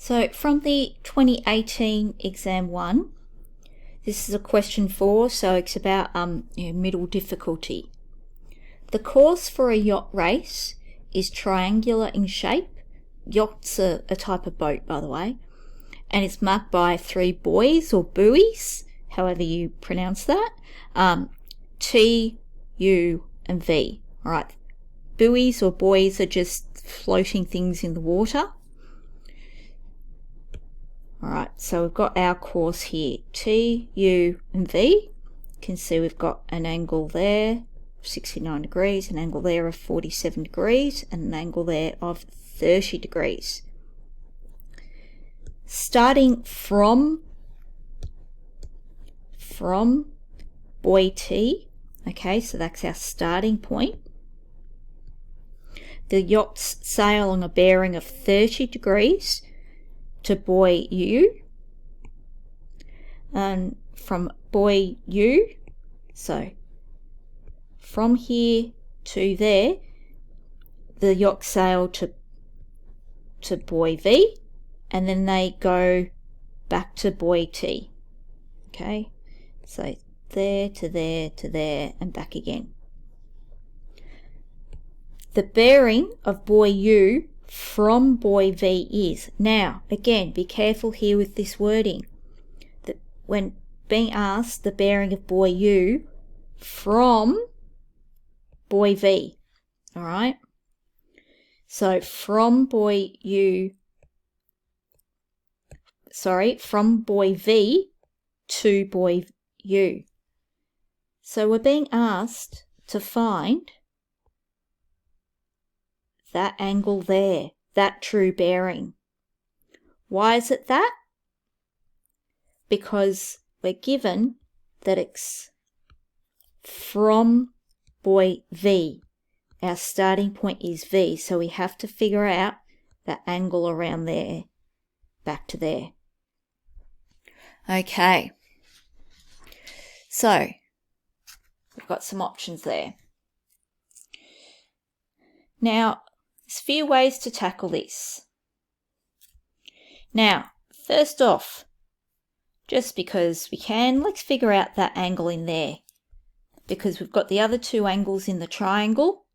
So from the 2018 exam 1, this is a question 4, so it's about middle difficulty. The course for a yacht race is triangular in shape. Yachts are a type of boat, by the way, and it's marked by 3 buoys or buoys, however you pronounce that, T, U, and V. All right, buoys or buoys are just floating things in the water. All right, so we've got our course here, T, U, and V. You can see we've got an angle there, 69 degrees, an angle there of 47 degrees, and an angle there of 30 degrees. Starting from buoy T, okay, so that's our starting point. The yachts sail on a bearing of 30 degrees to buoy U, and from buoy U, so from here to there, the yacht sail to buoy V, and then they go back to buoy T. Okay, so there to there to there and back again. The bearing of buoy U from buoy V is, now again be careful here with this wording, that when being asked the bearing of buoy U from buoy V, all right, so from buoy V to buoy U. So we're being asked to find that angle there, that true bearing. Why is it that? Because we're given that it's from buoy V. Our starting point is V, so we have to figure out that angle around there, back to there. Okay, so we've got some options there. Now, there's a few ways to tackle this. Now, first off, just because we can, let's figure out that angle in there, because we've got the other 2 angles in the triangle,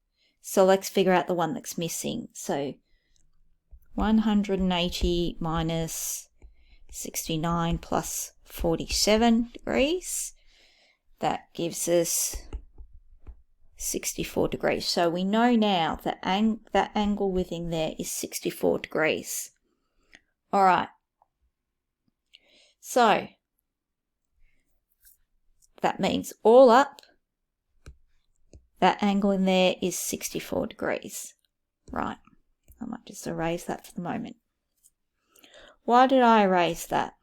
so let's figure out the one that's missing. So 180 minus 69 plus 47 degrees, that gives us 64 degrees. So we know now that that angle within there is 64 degrees. All right. So that means all up, that angle in there is 64 degrees. Right. I might just erase that for the moment. Why did I erase that?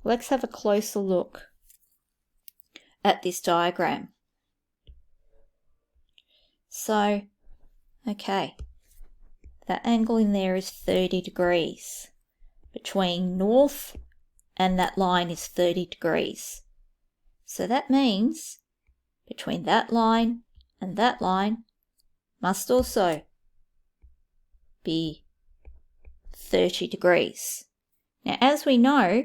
Let's have a closer look at this diagram. So, okay, that angle in there is 30 degrees. Between north and that line is 30 degrees. So that means between that line and that line must also be 30 degrees. Now, as we know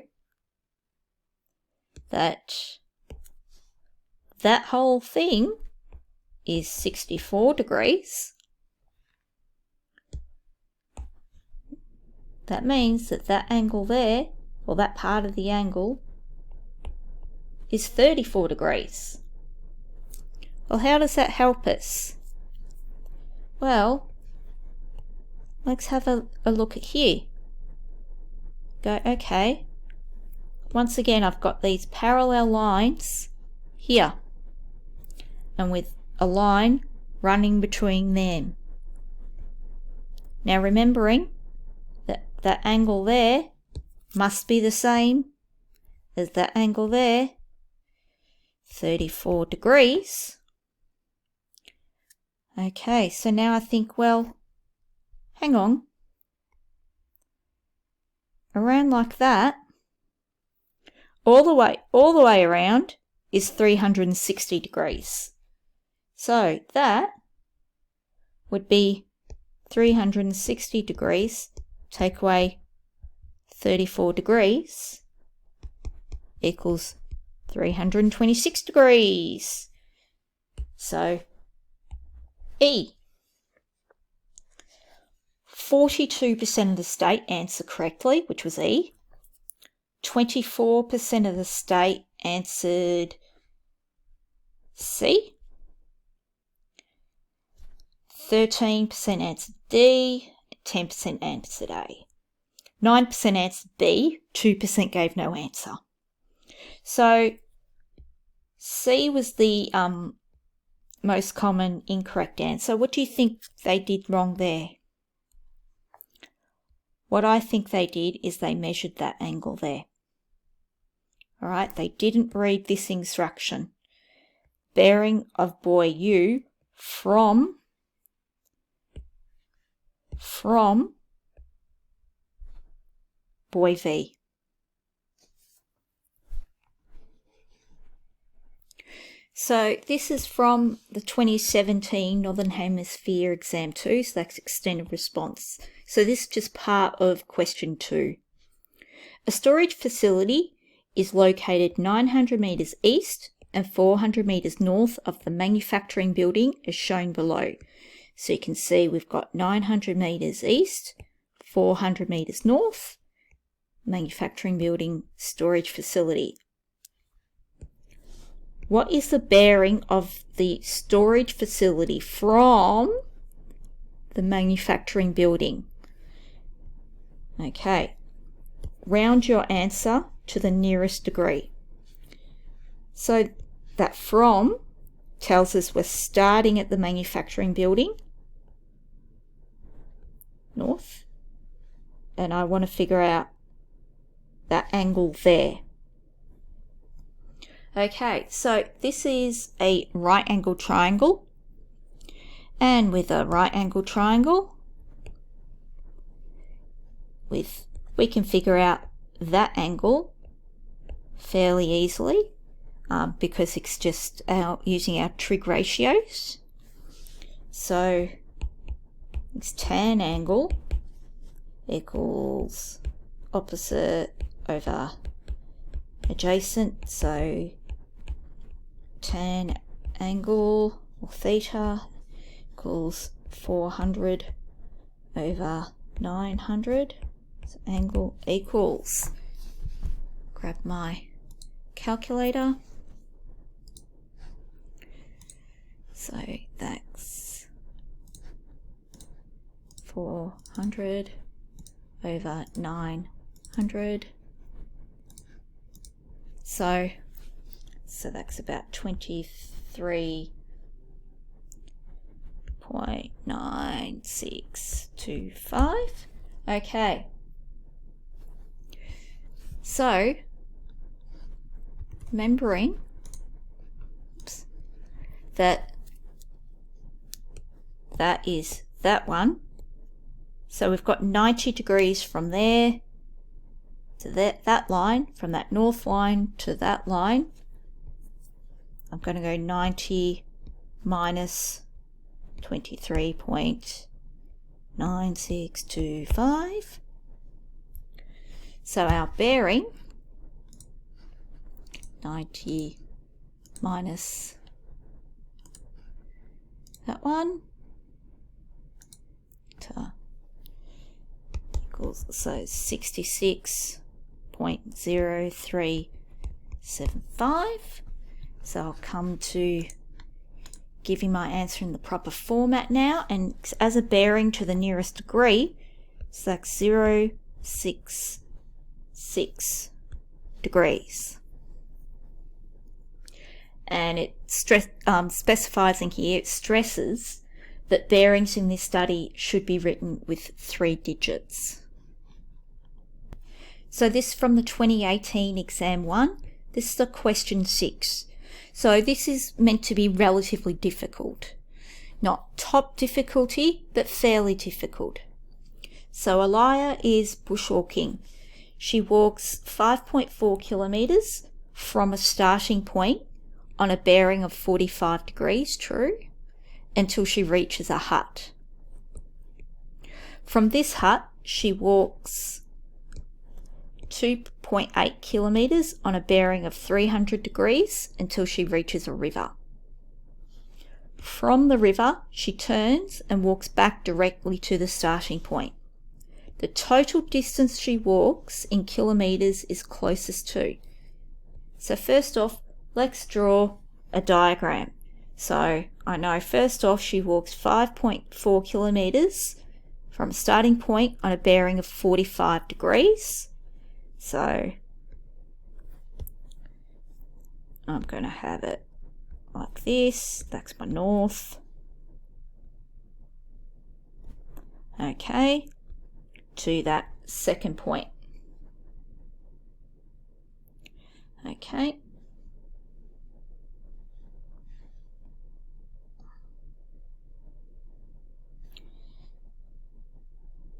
that whole thing is 64 degrees, that means that that angle there, or that part of the angle, is 34 degrees. Well, how does that help us? Well, let's have a look at here. Go, okay, once again I've got these parallel lines here, and with a line running between them. Now remembering that that angle there must be the same as that angle there, 34 degrees. Okay, so now I think, well, hang on, around like that, all the way around is 360 degrees. So that would be 360 degrees, take away 34 degrees equals 326 degrees. So E. 42% of the state answered correctly, which was E. 24% of the state answered C. 13% answered D. 10% answered A. 9% answered B. 2% gave no answer. So C was the most common incorrect answer. What do you think they did wrong there? What I think they did is they measured that angle there. All right, they didn't read this instruction. Bearing of buoy U from buoy V. So this is from the 2017 Northern Hemisphere Exam 2, so that's extended response. So this is just part of question 2. A storage facility is located 900 metres east and 400 metres north of the manufacturing building as shown below. So you can see we've got 900 metres east, 400 metres north, manufacturing building, storage facility. What is the bearing of the storage facility from the manufacturing building? Okay, round your answer to the nearest degree. So that from tells us we're starting at the manufacturing building, north, and I want to figure out that angle there. Okay, so this is a right angle triangle, and with a right angle triangle, we can figure out that angle fairly easily because it's just using our trig ratios. So it's tan angle equals opposite over adjacent, so tan angle or theta equals 400 over 900. So angle equals, grab my calculator, so that's 400 over 900. So that's about 23.9625. Okay. So remembering that is that one. So we've got 90 degrees from there to that line, from that north line to that line. I'm going to go 90 minus 23.9625. So our bearing, 90 minus that one, equals, so 66.0375. So I'll come to giving my answer in the proper format now, and as a bearing to the nearest degree, so that's 0.66 degrees. And it specifies in here, it stresses that bearings in this study should be written with 3 digits. So this from the 2018 Exam 1, this is the question 6. So this is meant to be relatively difficult. Not top difficulty, but fairly difficult. So Alaya is bushwalking. She walks 5.4 kilometres from a starting point on a bearing of 45 degrees, true, until she reaches a hut. From this hut, she walks 2.8 kilometres on a bearing of 300 degrees until she reaches a river. From the river, she turns and walks back directly to the starting point. The total distance she walks in kilometres is closest to. So first off, let's draw a diagram. So I know first off she walks 5.4 kilometres from a starting point on a bearing of 45 degrees. So I'm going to have it like this. That's my north. Okay, to that second point. Okay.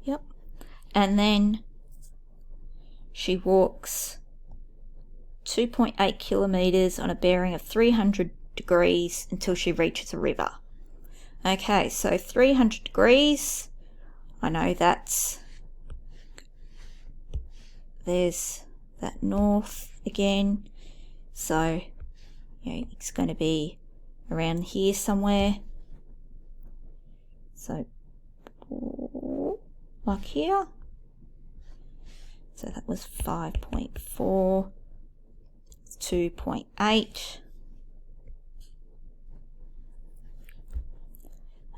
Yep. And then she walks 2.8 kilometres on a bearing of 300 degrees until she reaches a river. Okay, so 300 degrees, I know there's that north again, so it's going to be around here somewhere. So like here. So that was 5.4, 2.8.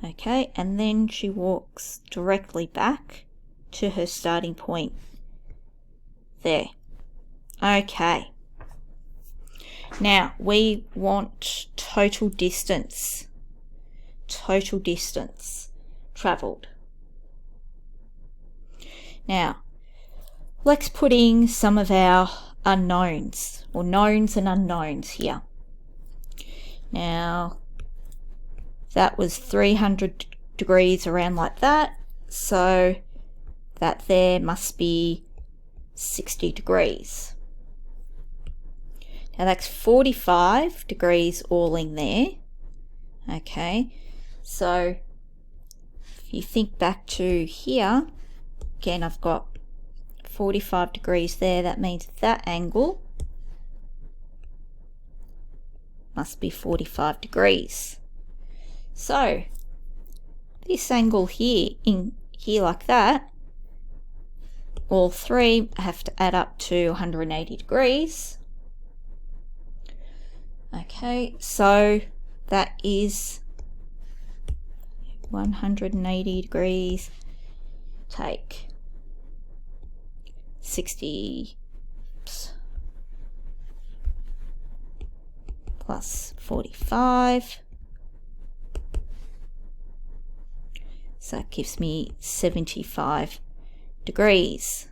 Okay, and then she walks directly back to her starting point there. Okay. Now we want total distance travelled. Now let's put in some of our unknowns, or knowns and unknowns here. Now that was 300 degrees around like that, so that there must be 60 degrees. Now that's 45 degrees all in there. Okay, so if you think back to here, again I've got 45 degrees there, that means that angle must be 45 degrees. So this angle here, in here like that, all three have to add up to 180 degrees. Okay, so that is 180 degrees. Take 60 plus 45. So that gives me 75 degrees.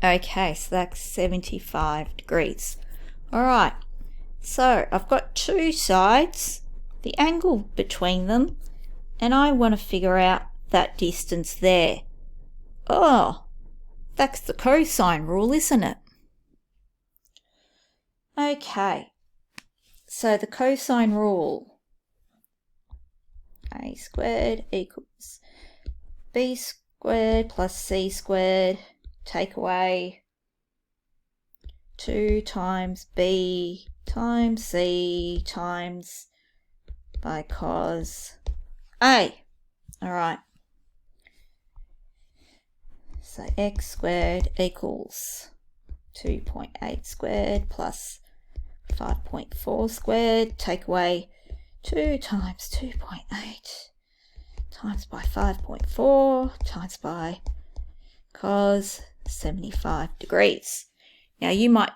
Okay, so that's 75 degrees. All right, so I've got two sides, the angle between them, and I want to figure out that distance there. Oh, that's the cosine rule, isn't it? Okay, so the cosine rule, a squared equals b squared plus c squared, take away 2 times b times c times by cos a. All right, so x squared equals 2.8 squared plus 5.4 squared, take away 2 times 2.8 times by 5.4 times by cos 75 degrees. Now you might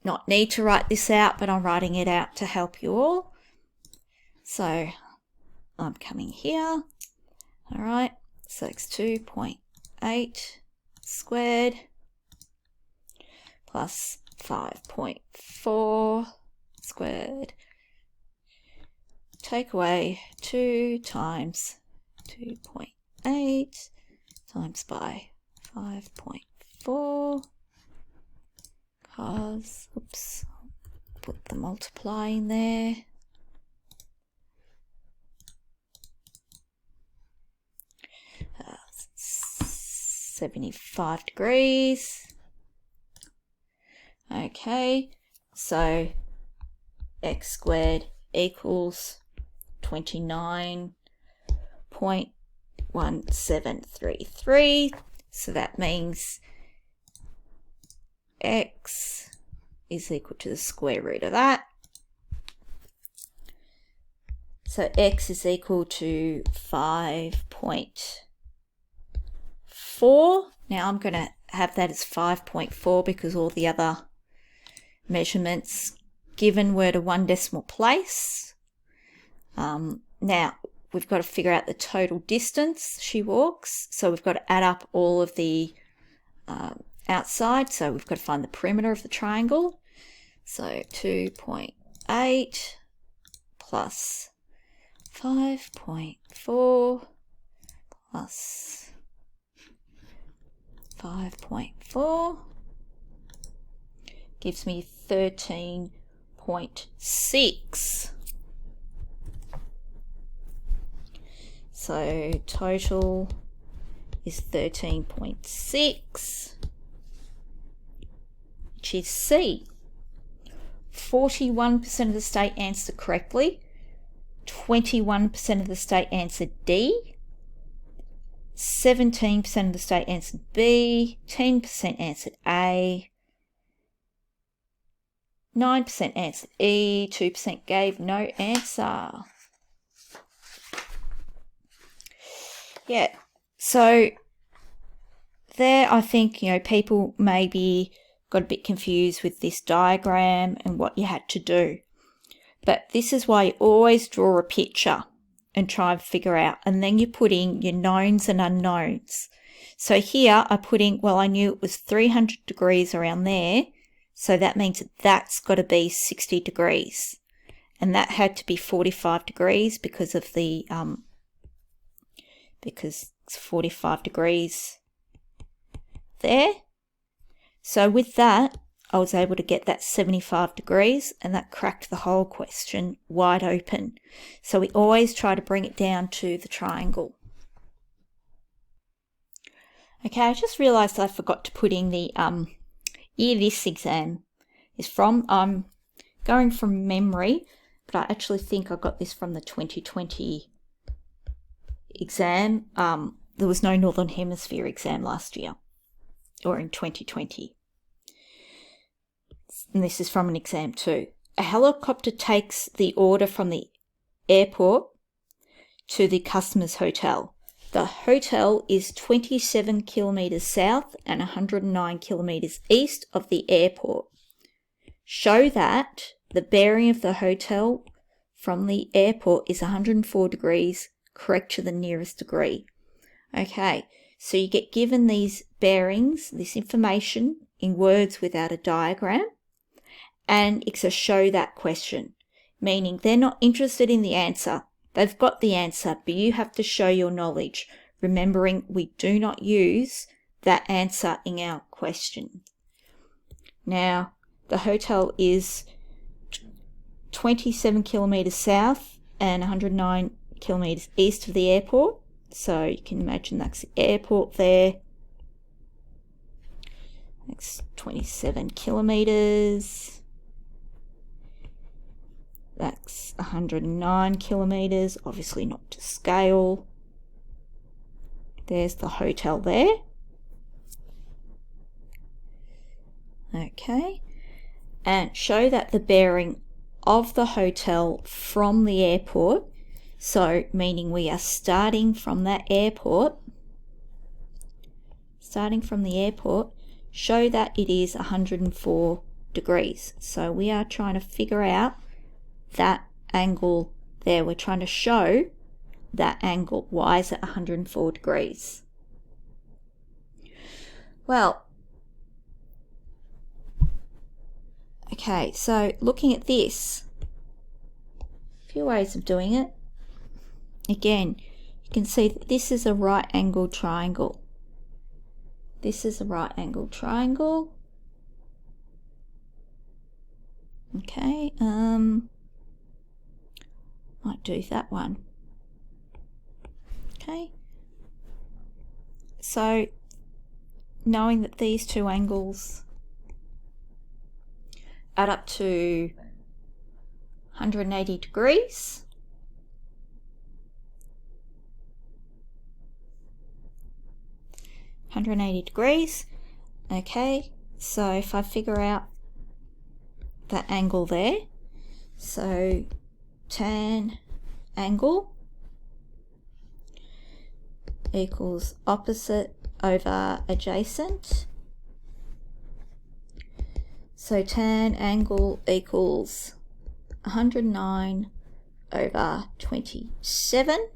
not need to write this out, but I'm writing it out to help you all. So I'm coming here. All right, so it's 2.8 squared plus 5.4 squared, take away 2 times 2.8 times by 5.4 cos, oops, put the multiply in there, 75 degrees. Okay, so x squared equals 29.1733. So that means x is equal to the square root of that. So x is equal to 5.4. Now I'm going to have that as 5.4 because all the other measurements given were to 1 decimal place. Now we've got to figure out the total distance she walks. So we've got to add up all of the outside. So we've got to find the perimeter of the triangle. So 2.8 plus 5.4 plus 5.4 gives me 13.6. So total is 13.6, which is C. 41% of the state answered correctly. 21% of the state answered D, 17% of the state answered B, 10% answered A, 9% answered E, 2% gave no answer. Yeah, so there I think, people maybe got a bit confused with this diagram and what you had to do. But this is why you always draw a picture and try and figure out. And then you put in your knowns and unknowns. So here I put in, well, I knew it was 300 degrees around there. So that means that's got to be 60 degrees. And that had to be 45 degrees because of the, because it's 45 degrees there. So with that, I was able to get that 75 degrees, and that cracked the whole question wide open. So we always try to bring it down to the triangle. Okay, I just realised I forgot to put in the year this exam is from. I'm going from memory, but I actually think I got this from the 2020 exam. There was no Northern Hemisphere exam last year, or in 2020. And this is from an exam too. A helicopter takes the order from the airport to the customer's hotel. The hotel is 27 kilometres south and 109 kilometres east of the airport. Show that the bearing of the hotel from the airport is 104 degrees, correct to the nearest degree. Okay, so you get given these bearings, this information in words without a diagram. And it's a show that question, meaning they're not interested in the answer. They've got the answer, but you have to show your knowledge, remembering we do not use that answer in our question. Now, the hotel is 27 kilometres south and 109 kilometres east of the airport. So you can imagine that's the airport there. That's 27 kilometres. That's 109 kilometres, obviously not to scale. There's the hotel there. Okay, and show that the bearing of the hotel from the airport, so meaning we are starting from that airport, show that it is 104 degrees. So we are trying to figure out that angle there. We're trying to show that angle. Why is it 104 degrees? Well, okay, so looking at this, a few ways of doing it. Again, you can see that this is a right angled triangle. This is a right angled triangle. Okay, might do that one. Okay, so knowing that these two angles add up to 180 degrees. Okay, so if I figure out that angle there, so tan angle equals opposite over adjacent. So tan angle equals 109 over 27.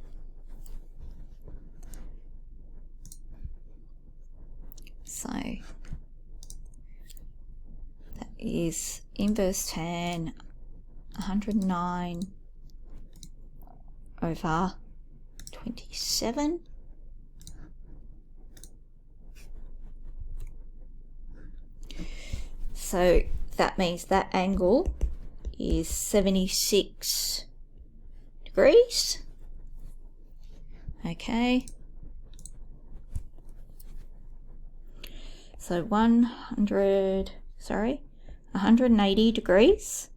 So that is inverse tan 109 over 27. So that means that angle is 76 degrees. Okay. So 180 degrees,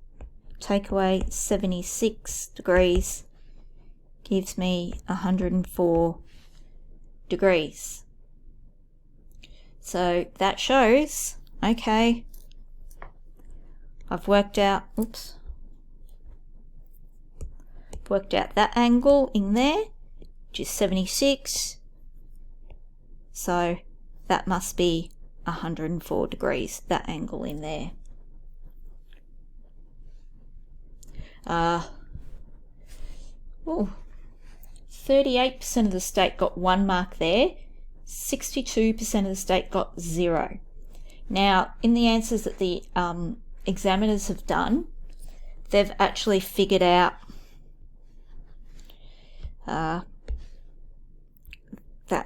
take away 76 degrees, gives me 104 degrees. So that shows, okay, I've worked out that angle in there, which is 76. So that must be 104 degrees, that angle in there. 38% of the state got 1 mark there, 62% of the state got 0. Now, in the answers that the examiners have done, they've actually figured out that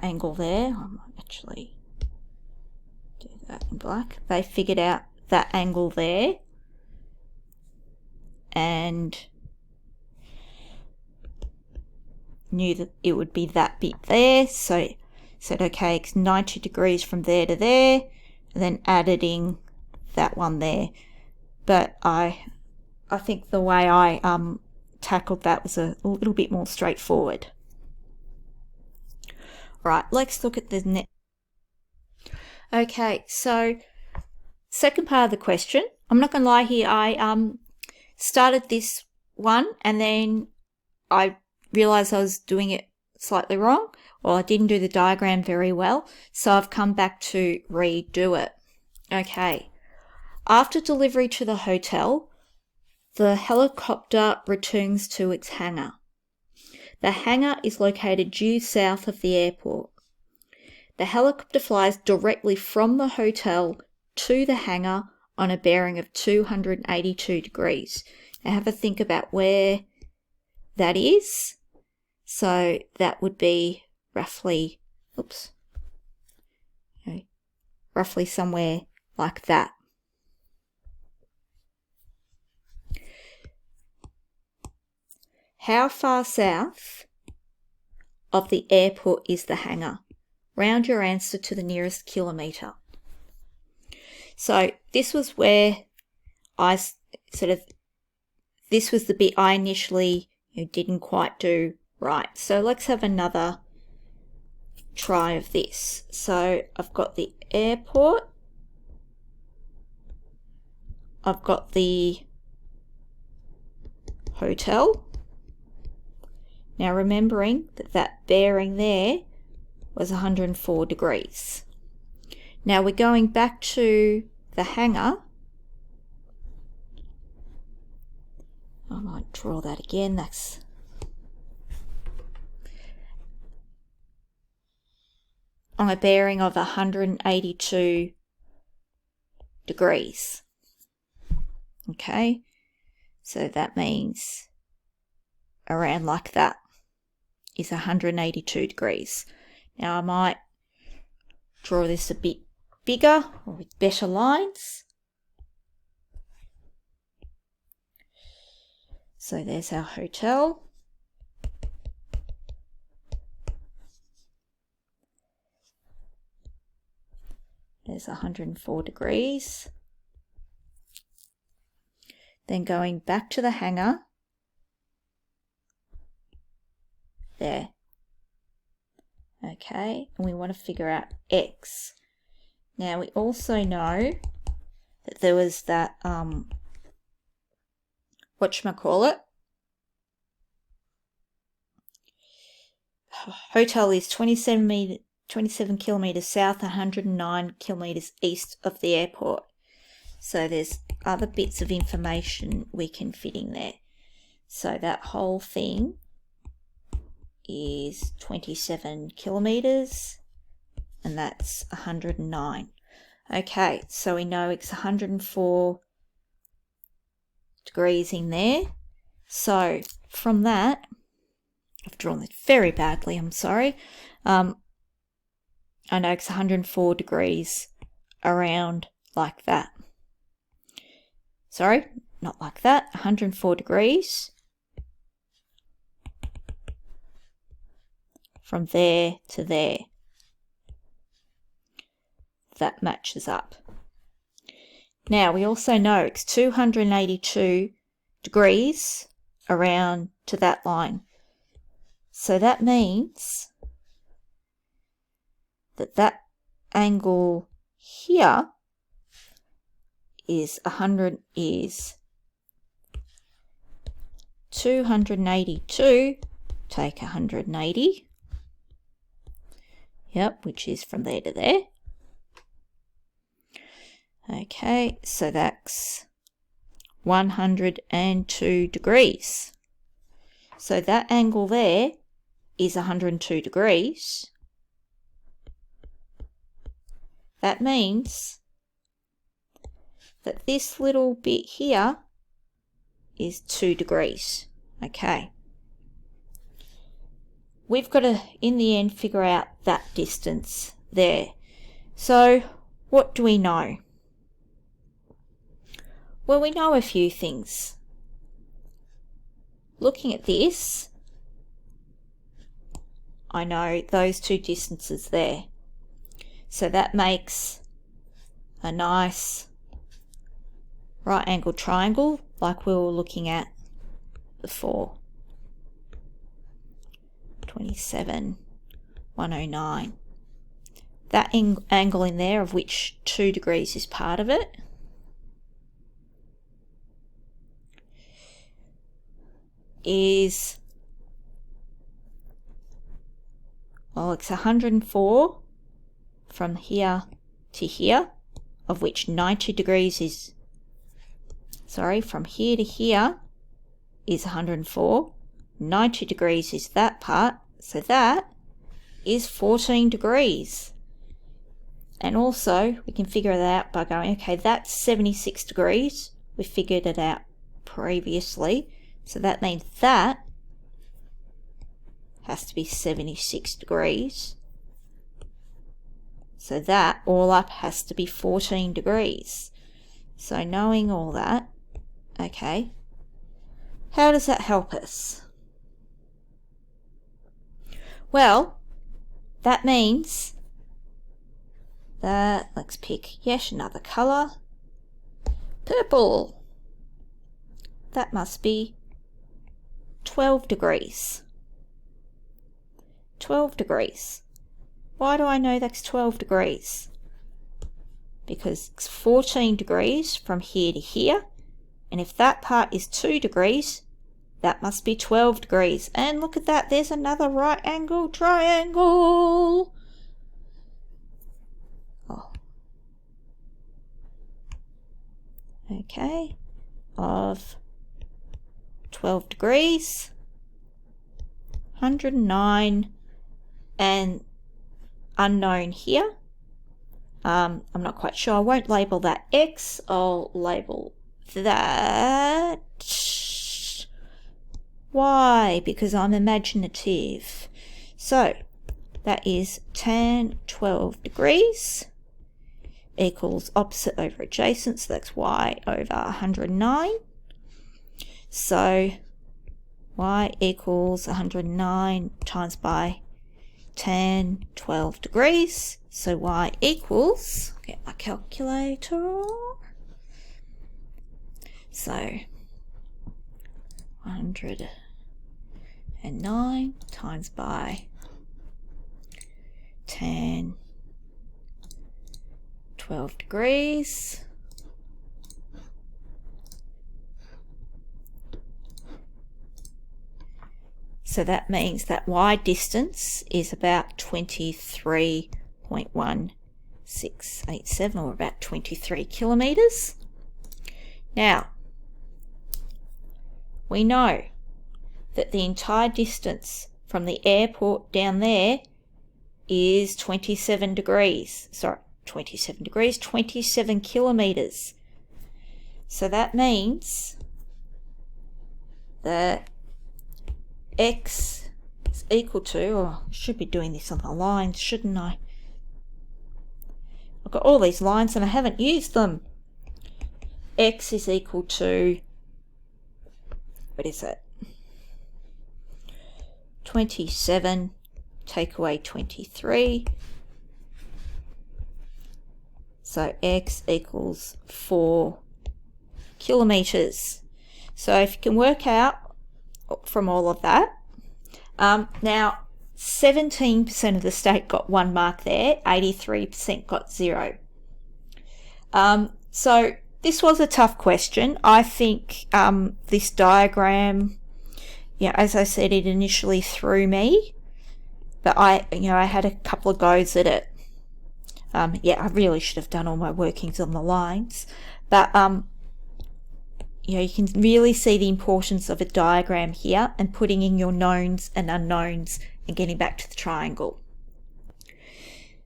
angle there. I might actually do that in black. They figured out that angle there and knew that it would be that bit there, so said okay, it's 90 degrees from there to there, and then added in that one there. But I think the way I tackled that was a little bit more straightforward. Right, let's look at the next. Okay, so second part of the question. I'm not going to lie here, I started this one and then I realised I was doing it slightly wrong, or I didn't do the diagram very well, so I've come back to redo it. Okay, after delivery to the hotel, the helicopter returns to its hangar. The hangar is located due south of the airport. The helicopter flies directly from the hotel to the hangar on a bearing of 282 degrees. Now have a think about where that is. So that would be roughly, roughly somewhere like that. How far south of the airport is the hangar? Round your answer to the nearest kilometre. So this was where this was the bit I initially didn't quite do right. So let's have another try of this. So I've got the airport, I've got the hotel. Now remembering that bearing there was 104 degrees. Now we're going back to the hangar. I might draw that again. That's on a bearing of 182 degrees. Okay, so that means around like that is 182 degrees. Now I might draw this a bit bigger or with better lines. So there's our hotel. There's 104 degrees. Then going back to the hanger, there. Okay, and we want to figure out X. Now we also know that there was that, whatchamacallit, hotel is 27 kilometres south, 109 kilometres east of the airport. So there's other bits of information we can fit in there. So that whole thing is 27 kilometres, and that's 109. Okay, so we know it's 104 degrees in there. So from that, I've drawn this very badly, I'm sorry. I know it's 104 degrees around like that. Sorry, not like that, 104 degrees from there to there. That matches up. Now we also know it's 282 degrees around to that line. So that means that that angle here is 282, take 180, yep, which is from there to there. Okay, so that's 102 degrees. So that angle there is 102 degrees. That means that this little bit here is 2 degrees. Okay. We've got to, in the end, figure out that distance there. So, what do we know? Well, we know a few things. Looking at this, I know those two distances there. So that makes a nice right angle triangle like we were looking at before. 27, 109. That angle in there, of which 2 degrees is part of it, is, well, it's 104 from here to here, of which 90 degrees is, sorry, from here to here is 104. 90 degrees is that part, so that is 14 degrees. And also, we can figure that out by going, okay, that's 76 degrees. We figured it out previously. So that means that has to be 76 degrees. So that all up has to be 14 degrees. So knowing all that, okay, how does that help us? Well, that means that, let's pick yet another colour, purple. That must be 12 degrees. 12 degrees. Why do I know that's 12 degrees? Because it's 14 degrees from here to here, and if that part is 2 degrees, that must be 12 degrees. And look at that, there's another right angle triangle. Oh. Okay, of 12 degrees, 109, and unknown here. I'm not quite sure. I won't label that X. I'll label that Y, because I'm imaginative. So that is tan 12 degrees equals opposite over adjacent, so that's Y over 109. So Y equals 109 times by tan 12 degrees, So y equals, get my calculator, so 109 times by tan 12 degrees so that means that y distance is about 23.1687 or about 23 kilometers. Now we know that the entire distance from the airport down there is 27 kilometers. So that means that x is equal to, I should be doing this on the lines, shouldn't I? I've got all these lines and I haven't used them. X is equal to, what is it? 27, take away 23. So x equals 4 kilometers. So if you can work out from all of that, now 17% of the state got 1 mark there, 83% got 0. So this was a tough question. I think this diagram, as I said, it initially threw me, but I had a couple of goes at it. I really should have done all my workings on the lines, but you can really see the importance of a diagram here and putting in your knowns and unknowns and getting back to the triangle.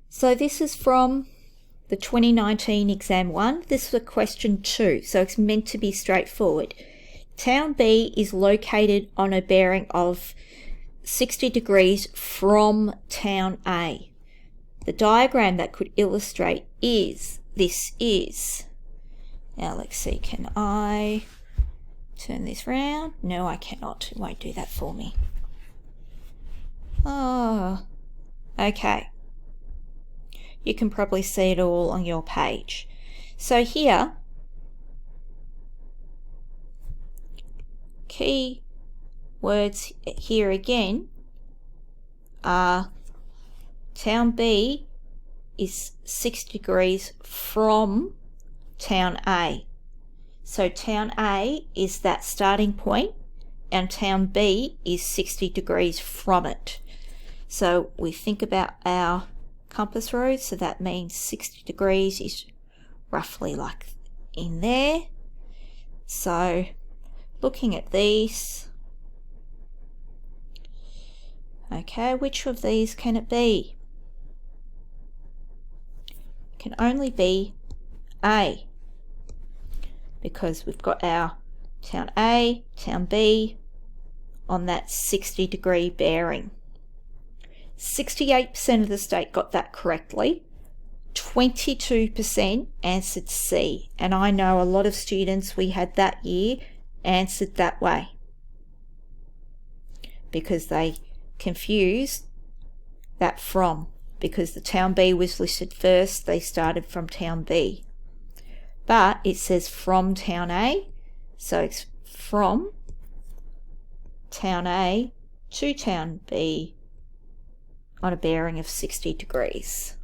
So this is from the 2019 exam 1. This was a question 2, so it's meant to be straightforward. Town B is located on a bearing of 60 degrees from town A. The diagram that could illustrate this is. Now let's see, can I turn this round? No, I cannot. It won't do that for me. Oh, okay. You can probably see it all on your page. So here, key words here again are town B is 6 degrees from town A. So town A is that starting point and town B is 60 degrees from it. So we think about our compass rose, so that means 60 degrees is roughly like in there. So looking at these, okay, which of these can it be? It can only be A, because we've got our town A, town B on that 60 degree bearing. 68% of the state got that correctly. 22% answered C, and I know a lot of students we had that year answered that way because they confused that from, because the town B was listed first, they started from town B. But it says from town A, so it's from town A to town B on a bearing of 60 degrees.